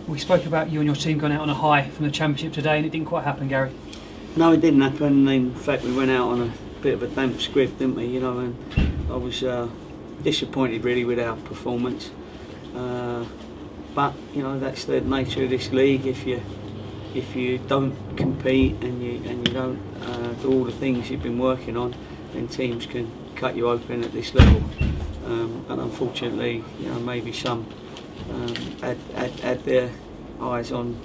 We spoke about you and your team going out on a high from the Championship today, and it didn't quite happen, Gary. No, it didn't happen. In fact, we went out on a bit of a damp squib, didn't we? You know, and I was disappointed really with our performance. But you know, that's the nature of this league. If you don't compete and you don't do all the things you've been working on, then teams can cut you open at this level. And unfortunately, you know, maybe some had their eyes on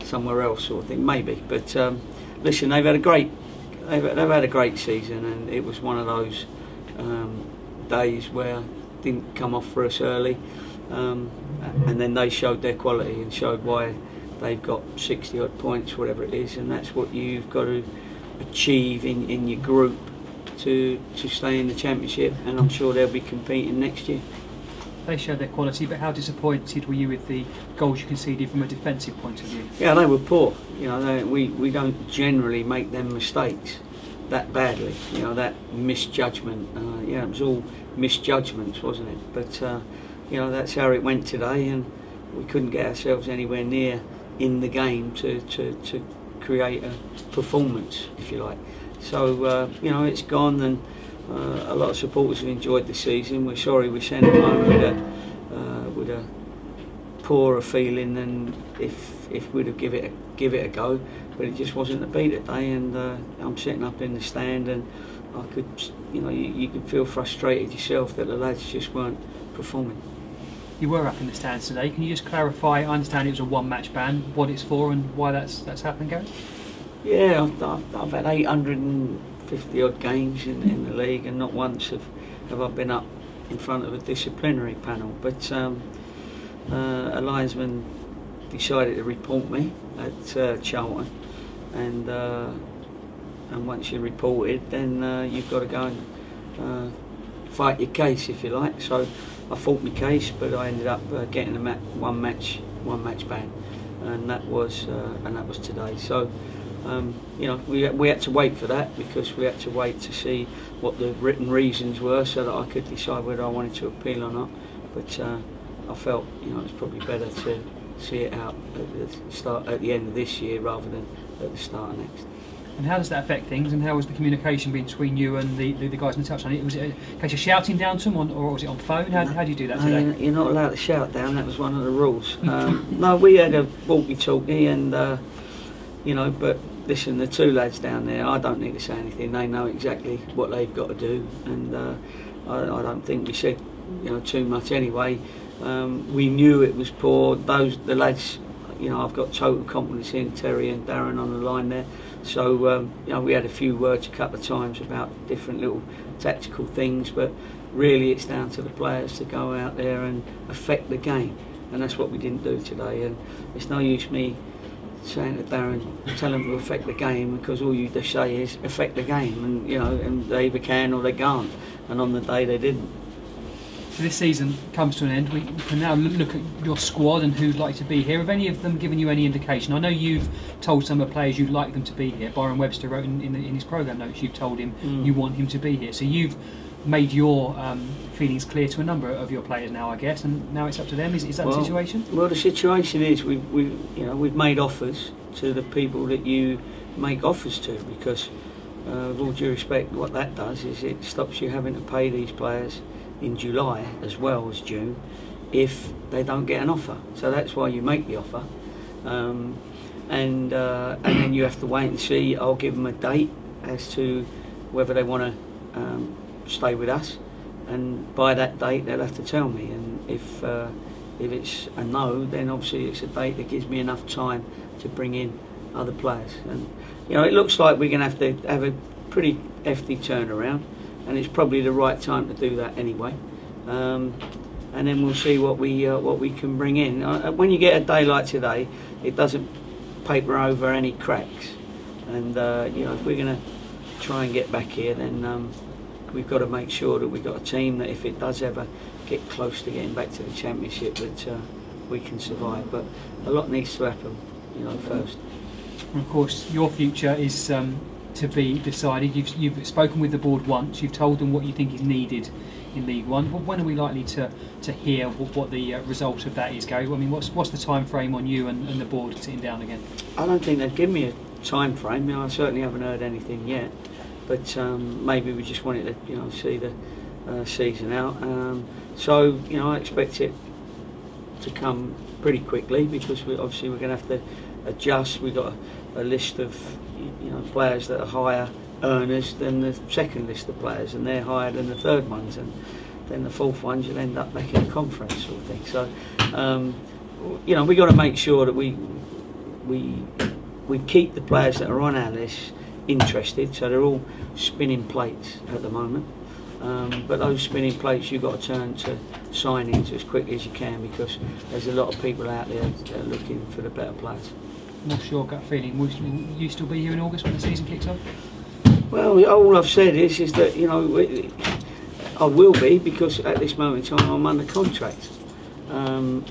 somewhere else, sort of thing. Maybe, but listen, they've had a great season, and it was one of those days where it didn't come off for us early, and then they showed their quality and showed why they've got 60 odd points, whatever it is, and that's what you've got to achieve in your group to stay in the Championship, and I'm sure they'll be competing next year. They showed their quality, but how disappointed were you with the goals you conceded from a defensive point of view? Yeah, they were poor. You know, we don't generally make them mistakes that badly. You know, that misjudgment. Yeah, it was all misjudgments, wasn't it? But you know, that's how it went today, and we couldn't get ourselves anywhere near in the game to create a performance, if you like. So you know, it's gone, and a lot of supporters have enjoyed the season. We're sorry we sent them home with a poorer feeling than if we'd have give it a go. But it just wasn't to be today, and I'm sitting up in the stand, and I could, you know, you could feel frustrated yourself that the lads just weren't performing. You were up in the stands today. Can you just clarify? I understand it was a one-match ban. What it's for and why that's happened, Gary? Yeah, I've had 850 odd games in the league, and not once have I been up in front of a disciplinary panel. But a linesman decided to report me at Charlton, and once you're reported, then you've got to go and fight your case, if you like. So I fought my case, but I ended up getting a one match ban, and that was today. So. You know, we had to wait for that, because we had to wait to see what the written reasons were, so that I could decide whether I wanted to appeal or not. But I felt, you know, it's probably better to see it out at the end of this year rather than at the start of next. And how does that affect things? And how was the communication between you and the guys in the touchline? Was it a case of shouting down to them, or was it on phone? How do you do that today? No, you're not allowed to shout down. That was one of the rules. No, we had a walkie-talkie, and you know, but. Listen, the two lads down there, I don't need to say anything. They know exactly what they've got to do, and I don't think we said, you know, too much anyway. We knew it was poor. The lads, you know, I've got total confidence in Terry and Darren on the line there. So you know, we had a few words a couple of times about different little tactical things, but really it's down to the players to go out there and affect the game, and that's what we didn't do today. And it's no use me saying to Darren, tell them to affect the game, because all you just say is affect the game, and you know, and they either can or they can't, and on the day they didn't. So this season comes to an end. We can now look at your squad and who'd like to be here. Have any of them given you any indication? I know you've told some of the players you'd like them to be here. Byron Webster wrote in his programme notes you've told him you want him to be here. So you've made your feelings clear to a number of your players now, I guess, and now it's up to them. Is that the situation? Well, the situation is we've made offers to the people that you make offers to, because with all due respect, what that does is it stops you having to pay these players in July as well as June if they don't get an offer. So that's why you make the offer, and then you have to wait and see. I'll give them a date as to whether they want to stay with us, and by that date they'll have to tell me, and if it's a no, then obviously it's a date that gives me enough time to bring in other players. And you know, it looks like we're going to have a pretty hefty turnaround, and it's probably the right time to do that anyway, and then we'll see what we can bring in. When you get a day like today, it doesn't paper over any cracks, and you know, if we're going to try and get back here, then we've got to make sure that we've got a team that if it does ever get close to getting back to the Championship, that we can survive. But a lot needs to happen, you know, first. And of course, your future is to be decided. You've spoken with the board once. You've told them what you think is needed in League One. When are we likely to hear what the result of that is, Gary? I mean, what's the time frame on you and the board sitting down again? I don't think they've given me a time frame. I certainly haven't heard anything yet, but maybe we just wanted to see the season out. So I expect it to come pretty quickly, because we're going to have to adjust. We've got a list of players that are higher earners than the second list of players, and they're higher than the third ones, and then the fourth ones you'll end up back in a conference sort of thing. So we've got to make sure that we keep the players that are on our list interested, so they're all spinning plates at the moment. But those spinning plates you've got to turn to signings as quickly as you can, because there's a lot of people out there that are looking for the better players. What's your gut feeling? Will you still be here in August when the season kicks off? Well, all I've said is that I will be, because at this moment in time I'm under contract, and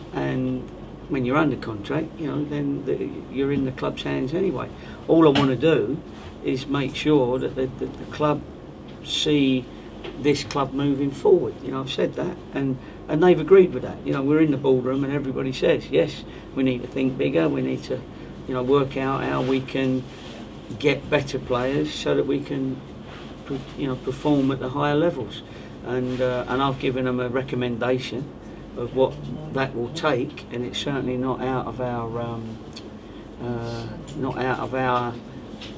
when you're under contract, then you're in the club's hands anyway. All I want to do is make sure that the club see this club moving forward. I've said that, and they've agreed with that. We're in the boardroom and everybody says, yes, we need to think bigger, we need to work out how we can get better players so that we can perform at the higher levels, and I've given them a recommendation of what that will take, and it's certainly not out of our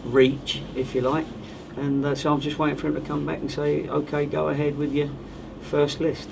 reach, if you like. And so I'm just waiting for him to come back and say, okay, go ahead with your first list.